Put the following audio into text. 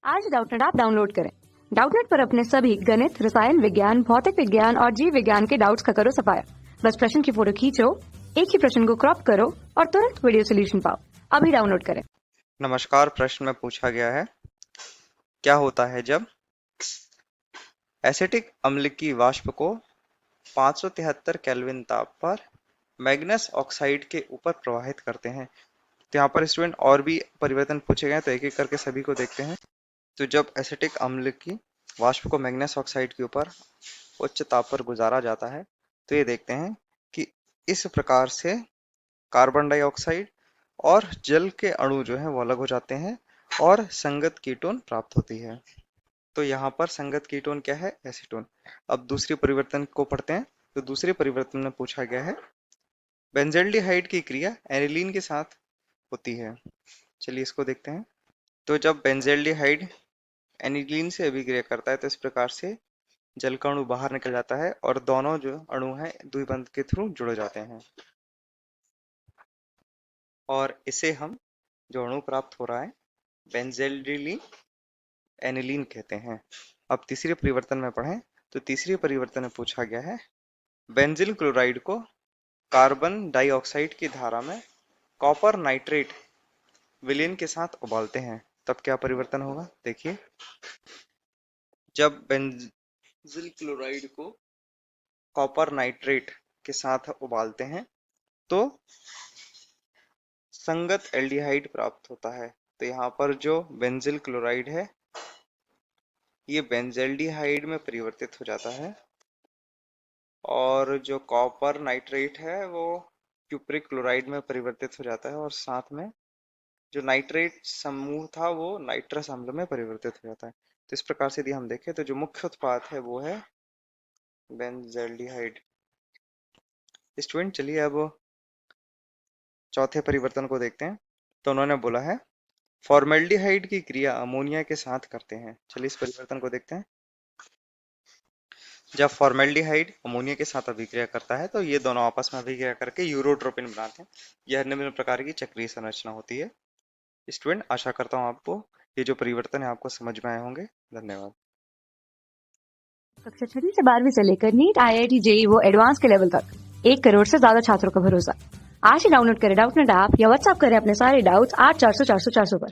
आज Doubtnut app download करें। Doubtnut पर अपने सभी गणित, रसायन विज्ञान, भौतिक विज्ञान और जीव विज्ञान के डाउट्स का करो सफाया। बस प्रश्न की फोटो खींचो, एक ही प्रश्न को क्रॉप करो और तुरंत वीडियो सोल्यूशन पाओ। अभी डाउनलोड करें। नमस्कार। प्रश्न में पूछा गया है, क्या होता है जब एसिटिक अम्ल की वाष्प को 573 केल्विन ताप पर मैग्नेस ऑक्साइड के ऊपर प्रवाहित करते हैं। तो यहाँ पर स्टूडेंट और भी परिवर्तन पूछे गए हैं, तो एक एक करके सभी को देखते हैं। तो जब एसिटिक अम्ल की वाष्प को मैग्नेस ऑक्साइड के ऊपर उच्च ताप पर गुजारा जाता है, तो ये देखते हैं कि इस प्रकार से कार्बन डाइऑक्साइड और जल के अणु जो है वो अलग हो जाते हैं और संगत कीटोन प्राप्त होती है। तो यहाँ पर संगत कीटोन क्या है? एसीटोन। अब दूसरी परिवर्तन को पढ़ते हैं। तो दूसरे परिवर्तन में पूछा गया है, बेंजल्डिहाइड की क्रिया एनिलीन के साथ होती है। चलिए इसको देखते हैं। तो जब बेंजल्डिहाइड एनिलीन से अभिक्रिया करता है तो इस प्रकार से जल का अणु बाहर निकल जाता है और दोनों जो अणु हैं द्विबंध के थ्रू जुड़ जाते हैं और इसे हम जो अणु प्राप्त हो रहा है बेंजल्डिलीन एनिलीन कहते हैं। अब तीसरे परिवर्तन में पढ़ें। तो तीसरे परिवर्तन में पूछा गया है, बेंजिल क्लोराइड को कार्बन डाइऑक्साइड की धारा में कॉपर नाइट्रेट विलेन के साथ उबालते हैं, तब क्या परिवर्तन होगा? देखिए, जब बेंजिल क्लोराइड को कॉपर नाइट्रेट के साथ उबालते हैं तो संगत एल्डिहाइड प्राप्त होता है। तो यहाँ पर जो बेंजिल क्लोराइड है ये बेंजल्डिहाइड में परिवर्तित हो जाता है और जो कॉपर नाइट्रेट है वो क्यूप्रिक क्लोराइड में परिवर्तित हो जाता है और साथ में जो नाइट्रेट समूह था वो नाइट्रस अम्ल में परिवर्तित हो जाता है। तो इस प्रकार से यदि हम देखें तो जो मुख्य उत्पाद है वो है बेंजल्डिहाइड। स्टूडेंट चलिए अब चौथे परिवर्तन को देखते हैं। तो उन्होंने बोला है, फॉर्मेल्डिहाइड की क्रिया अमोनिया के साथ करते हैं। चलिए इस परिवर्तन को देखते हैं। जब फॉर्मेल्डिहाइड अमोनिया के साथ अभिक्रिया करता है तो ये दोनों आपस में अभिक्रिया करके यूरोट्रोपिन बनाते हैं। यह निम्न प्रकार की चक्रीय संरचना होती है। स्टूडेंट आशा करता हूँ आपको ये जो परिवर्तन है आपको समझ में आए होंगे। धन्यवाद। कक्षा 6 से 12वीं से लेकर नीट, IIT, JEE वो एडवांस के लेवल तक 1 करोड़ से ज्यादा छात्रों का भरोसा। आज ही डाउनलोड करें डाउटनेट ऐप या व्हाट्सएप करें अपने सारे डाउट्स 8400 400 400 पर।